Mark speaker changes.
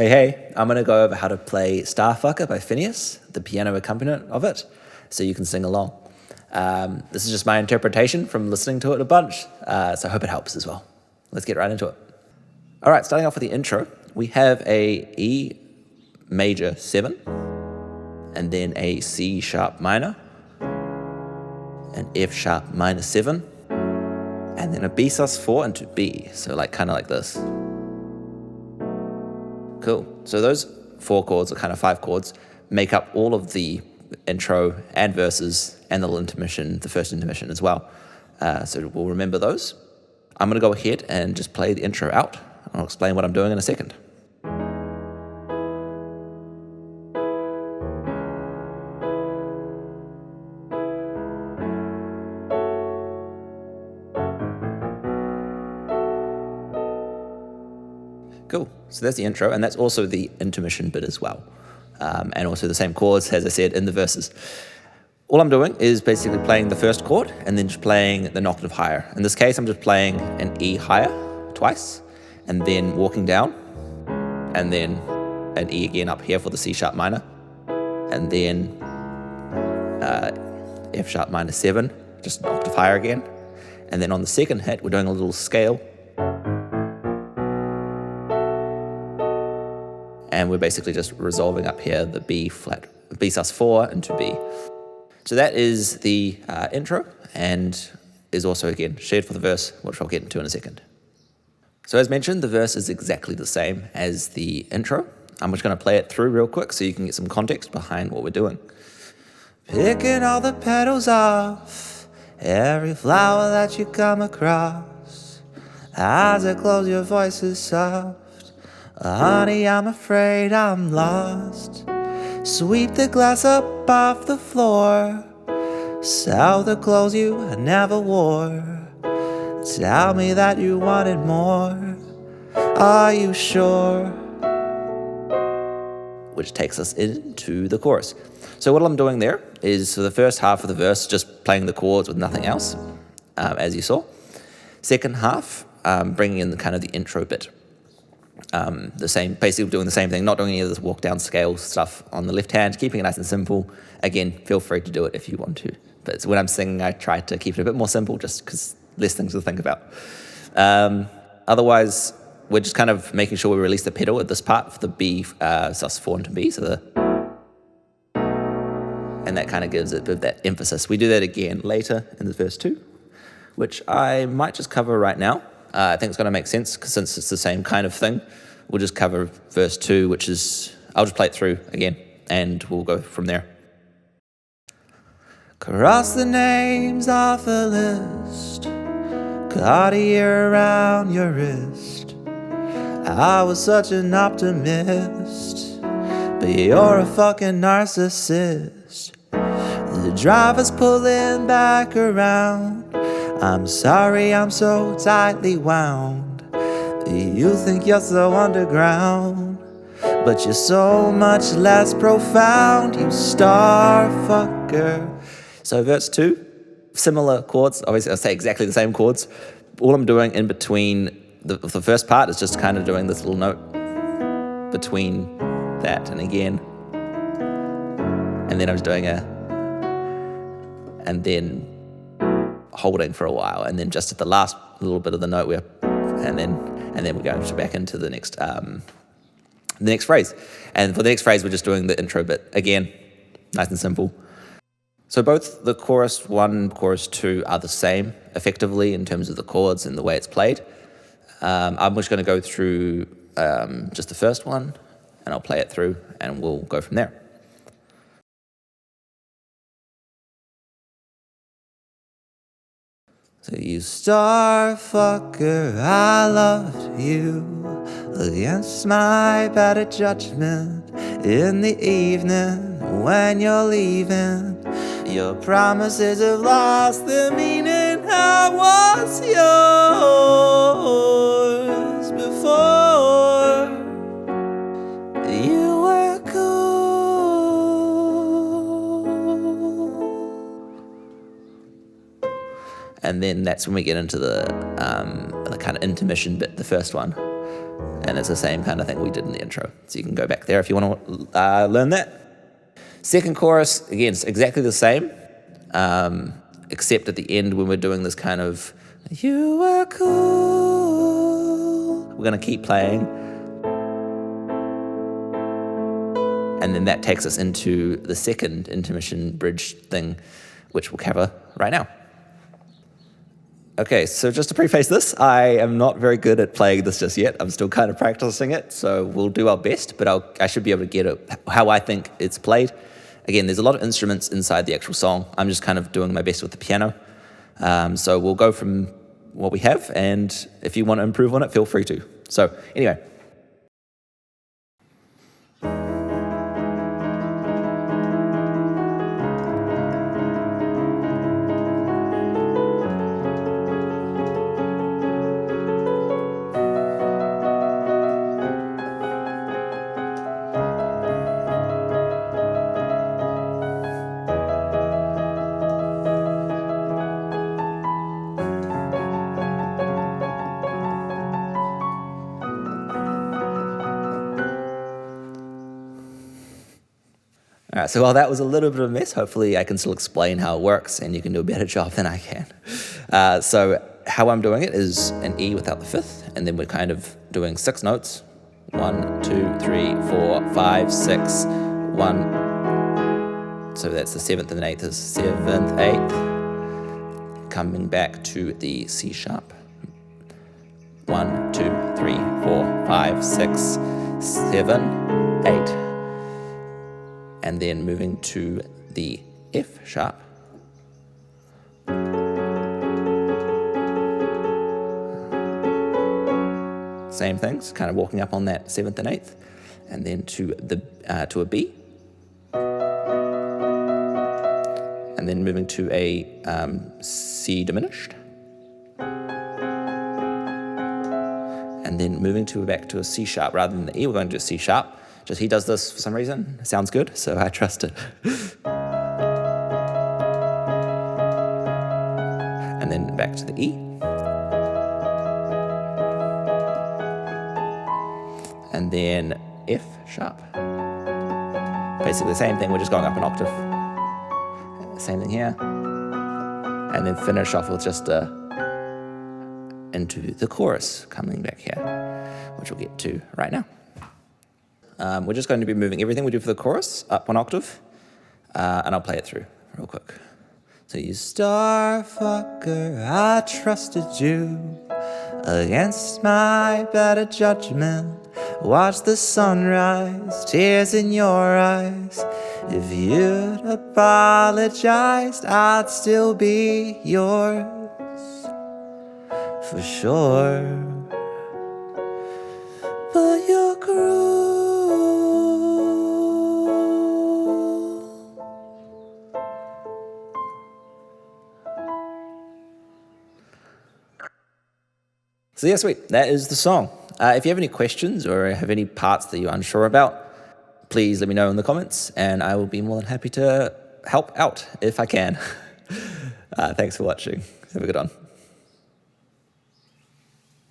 Speaker 1: Hey, I'm going to go over how to play Starfucker by Finneas, the piano accompaniment of it, so you can sing along. This is just my interpretation from listening to it a bunch, so I hope it helps as well. Let's get right into it. All right, starting off with the intro, we have a E major 7, and then a C sharp minor, an F sharp minor 7, and then a B sus4 into B, so kind of like this. Cool. So those 4 chords, or kind of 5 chords, make up all of the intro and verses and the little intermission, the first intermission as well. So we'll remember those. I'm going to go ahead and just play the intro out. I'll explain what I'm doing in a second. Cool, so that's the intro, and that's also the intermission bit as well. And also the same chords, as I said, in the verses. All I'm doing is basically playing the first chord and then just playing the octave higher. In this case, I'm just playing an E higher twice, and then walking down, and then an E again up here for the C sharp minor, and then F sharp minor 7, just an octave higher again. And then on the second hit, we're doing a little scale, and we're basically just resolving up here the B sus4 into B. So that is the intro, and is also, again, shared for the verse, which I'll get into in a second. So as mentioned, the verse is exactly the same as the intro. I'm just going to play it through real quick so you can get some context behind what we're doing. Picking all the petals off every flower that you come across. As I close, your voice is soft. Honey, I'm afraid I'm lost. Sweep the glass up off the floor. Sell the clothes you never wore. Tell me that you wanted more. Are you sure? Which takes us into the chorus. So what I'm doing there is, for the first half of the verse, just playing the chords with nothing else, as you saw. Second half, bringing in kind of the intro bit. Basically doing the same thing, not doing any of this walk down scale stuff on the left hand, keeping it nice and simple. Again, feel free to do it if you want to. But when I'm singing, I try to keep it a bit more simple, just because less things to think about. Otherwise, we're just kind of making sure we release the pedal at this part for the B sus4 into B, and that kind of gives it a bit of that emphasis. We do that again later in the verse 2, which I might just cover right now. I think it's going to make sense, because since it's the same kind of thing, we'll just cover verse 2, which is, I'll just play it through again, and we'll go from there. Cross the names off a list, Cartier around your wrist. I was such an optimist, but you're a fucking narcissist. The driver's pulling back around. I'm sorry I'm so tightly wound. You think you're so underground, but you're so much less profound, you starfucker. So verse 2, similar chords. Obviously I'll say exactly the same chords. All I'm doing in between the first part is just kind of doing this little note between that and again. And then I'm just doing and then holding for a while, and then just at the last little bit of the note and then we're going back into the next phrase. And for the next phrase, we're just doing the intro bit again, nice and simple. So both the chorus 1, chorus 2 are the same effectively in terms of the chords and the way it's played. I'm just going to go through just the first one, and I'll play it through, and we'll go from there. So you starfucker, I loved you against my better judgment. In the evening when you're leaving, your promises have lost their meaning. I was yours before you were cool. And then that's when we get into the kind of intermission bit, the first one. And it's the same kind of thing we did in the intro. So you can go back there if you want to learn that. Second chorus, again, it's exactly the same, except at the end when we're doing this kind of, you are cool, we're going to keep playing. And then that takes us into the second intermission bridge thing, which we'll cover right now. Okay, so just to preface this, I am not very good at playing this just yet. I'm still kind of practicing it, so we'll do our best, but I should be able to get it how I think it's played. Again, there's a lot of instruments inside the actual song. I'm just kind of doing my best with the piano. So we'll go from what we have, and if you want to improve on it, feel free to. So anyway. All right, so while that was a little bit of a mess, hopefully I can still explain how it works and you can do a better job than I can. So how I'm doing it is an E without the fifth, and then we're kind of doing 6 notes. 1, 2, 3, 4, 5, 6, 1. So that's the 7th and the 8th is 7th, 8th. Coming back to the C sharp. 1, 2, 3, 4, 5, 6, 7, 8. And then moving to the F sharp. Same things, kind of walking up on that 7th and 8th, and then to a B, and then moving to a C diminished, and then moving back to a C sharp rather than the E. We're going to do a C sharp. Just he does this for some reason. It sounds good, so I trust it. And then back to the E. And then F sharp. Basically the same thing, we're just going up an octave. Same thing here. And then finish off with just into the chorus coming back here, which we'll get to right now. We're just going to be moving everything we do for the chorus up 1 octave, and I'll play it through real quick. So you starfucker, I trusted you against my better judgment. Watch the sunrise, tears in your eyes. If you'd apologized, I'd still be yours for sure. But you're cruel. So yeah, sweet. That is the song. If you have any questions or have any parts that you're unsure about, please let me know in the comments, and I will be more than happy to help out if I can. Thanks for watching. Have a good one.